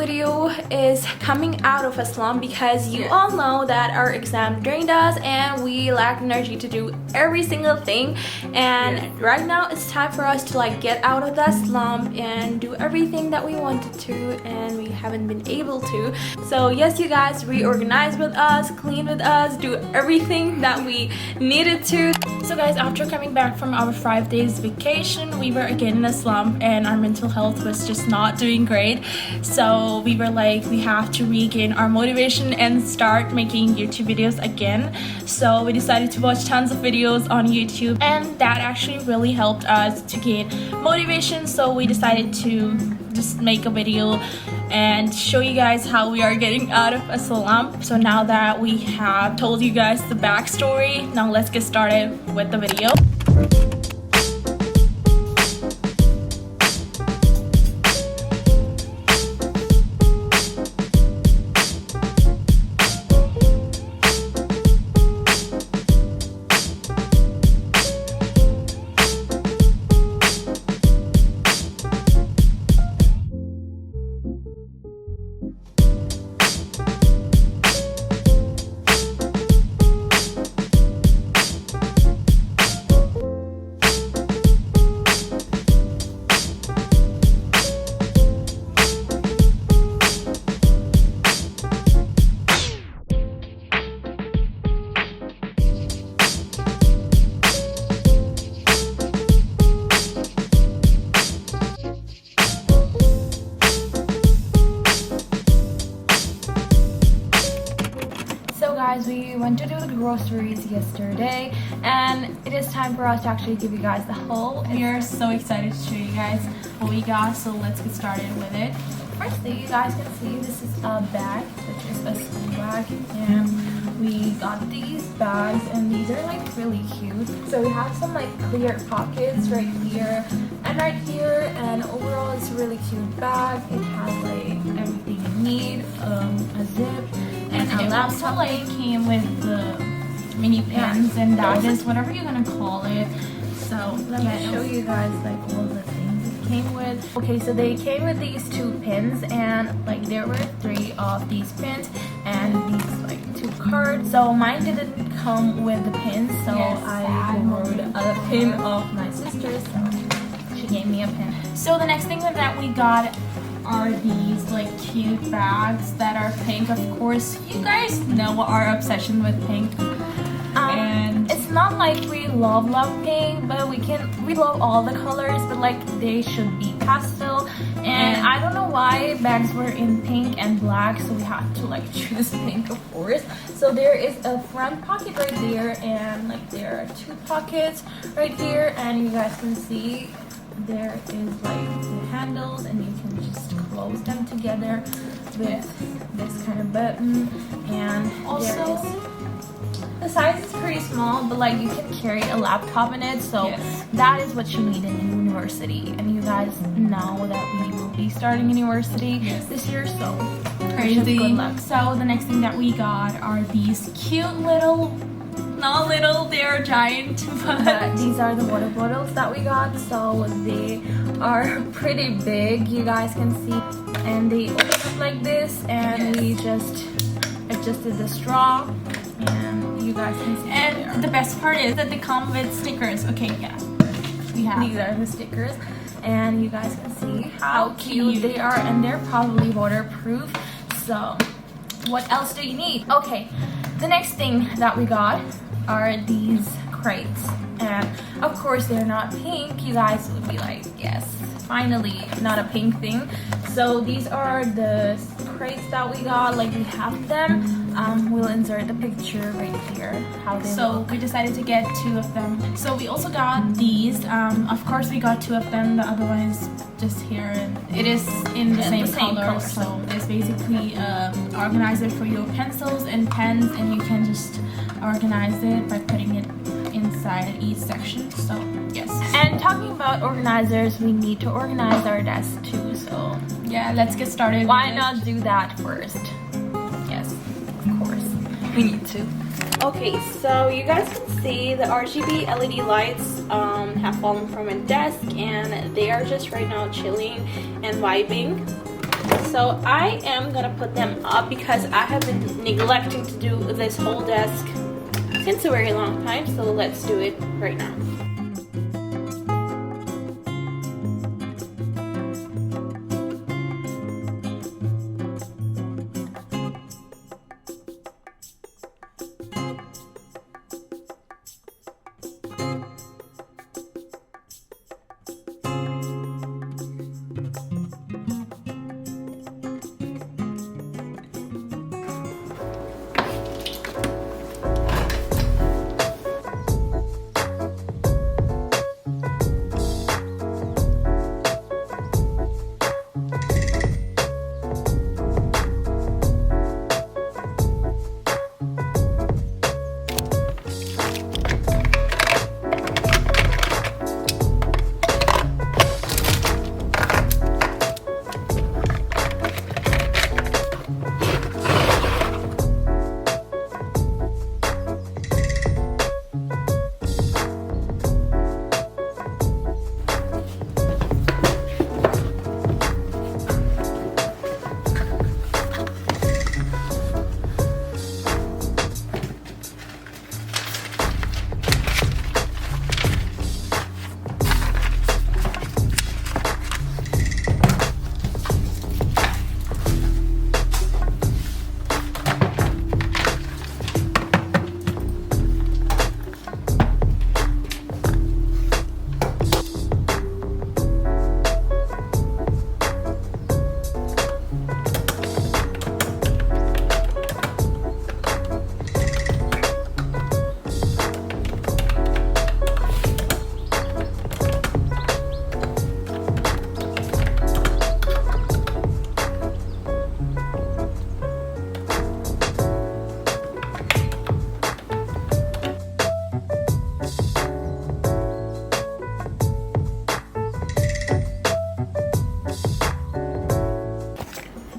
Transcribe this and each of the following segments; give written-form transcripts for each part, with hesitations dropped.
video is coming out of a slump because you all know that our exam drained us and we lack energy to do every single thing, and right now it's time for us to like get out of that slump and do everything that we wanted to and we haven't been able to. So yes, you guys, reorganize with us, clean with us, do everything that we needed to. So guys, after coming back from our 5 days vacation, we were again in a slump and our mental health was just not doing great. So we were like, we have to regain our motivation and start making YouTube videos again. So we decided to watch tons of videos on YouTube, and that actually really helped us to gain motivation. So we decided to just make a video and show you guys how we are getting out of a slump. So now that we have told you guys the backstory, now let's get started with the video. Guys, we went to do the groceries yesterday and it is time for us to actually give you guys the haul. We are so excited to show you guys what we got, so let's get started with it. Firstly, you guys can see this is a bag, which is a school bag, and we got these bags and these are like really cute. So we have some like clear pockets right here and right here, and overall it's a really cute bag. It has like everything you need, a zip, and it also like came with the mini pins and badges, whatever you're gonna call it. So let me show you guys like all the things it came with. Okay, so they came with these 2 pins, and like there were 3 of these pins and these like 2 cards. So mine didn't come with the pins, so I borrowed a pin of my sister's, so she gave me a pin. So the next thing that we got are these like cute bags that are pink. Of course, you guys know our obsession with pink. And it's not like we love pink, but we love all the colors, but like they should be pastel. And I don't know why bags were in pink and black, so we had to like choose pink, of course. So there is a front pocket right there, and like there are 2 pockets right here, and you guys can see there is like the handles, and you can just close them together with this kind of button. And also the size is pretty small, but like you can carry a laptop in it, so that is what you need in university. And you guys know that we will be starting university this year, so crazy good luck. So the next thing that we got are these cute little, not little, they're giant, but these are the water bottles that we got. So they are pretty big, you guys can see, and they open up like this, and we just adjusted the straw, and you guys can see. And the best part is that they come with stickers. Okay, we have these are the stickers, and you guys can see how cute they are, and they're probably waterproof. So what else do you need? Okay, the next thing that we got are these crates, and of course they're not pink. You guys would be like, yes, finally not a pink thing. So these are the crates that we got, like we have them. We'll insert the picture right here how they look. We decided to get 2 of them. So we also got these. Of course we got 2 of them. The other one is just here, and it is in the same color. So it's basically organizer for your pencils and pens, and you can just organize it by putting it inside each section. So yes. And talking about organizers, we need to organize our desk too. So yeah, let's get started. Why not do that first? Yes, of course, we need to. Okay, so you guys can see the RGB LED lights have fallen from my desk, and they are just right now chilling and vibing. so I am gonna put them up because I have been neglecting to do this whole desk since a very long time, so let's do it right now.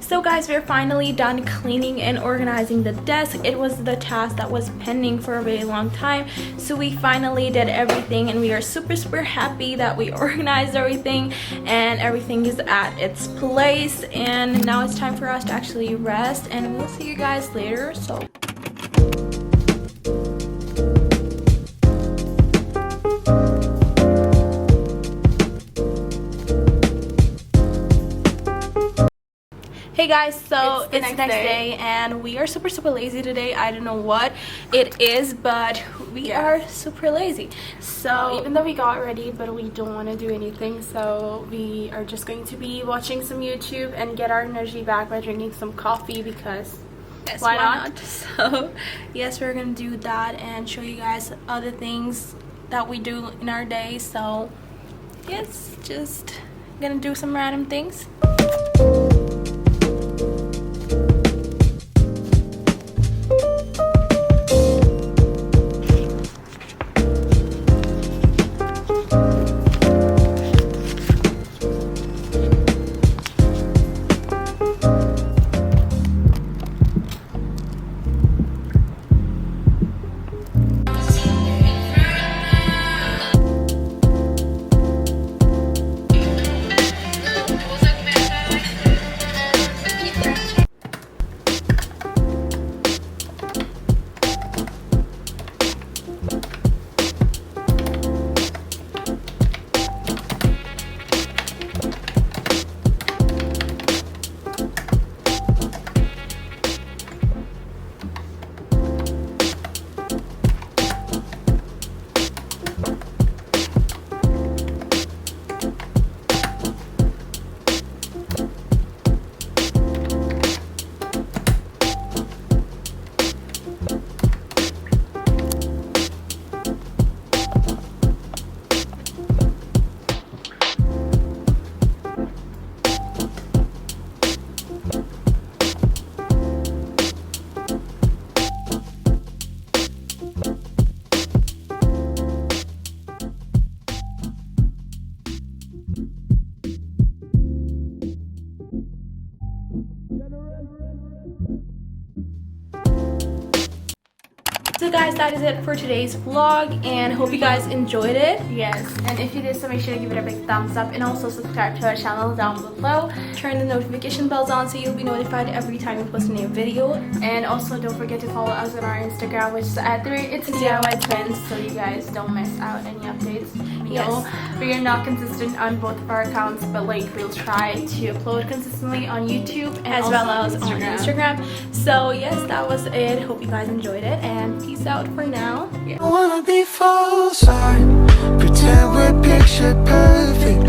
So guys, we're finally done cleaning and organizing the desk. It was the task that was pending for a really long time, so we finally did everything, and we are super happy that we organized everything and everything is at its place. And now it's time for us to actually rest, and we'll see you guys later. So hey guys, so it's the next day and we are super lazy today. I don't know what it is, but we are super lazy. So even though we got ready, but we don't want to do anything, so we are just going to be watching some YouTube and get our energy back by drinking some coffee, because yes, why not? So yes, we're gonna do that and show you guys other things that we do in our day. So yes, just gonna do some random things. So guys, that is it for today's vlog, and hope you guys enjoyed it. Yes, and if you did, so make sure to give it a big thumbs up and also subscribe to our channel down below. Turn the notification bells on so you'll be notified every time we post a new video. And also don't forget to follow us on our Instagram, which is at it's DIY Twins, so you guys don't miss out any updates. We know we are not consistent on both of our accounts, but like we'll try to upload consistently on YouTube and as well as on Instagram. So yes, that was it. Hope you guys enjoyed it, and peace out for now. I wanna be false, I pretend we're picture perfect.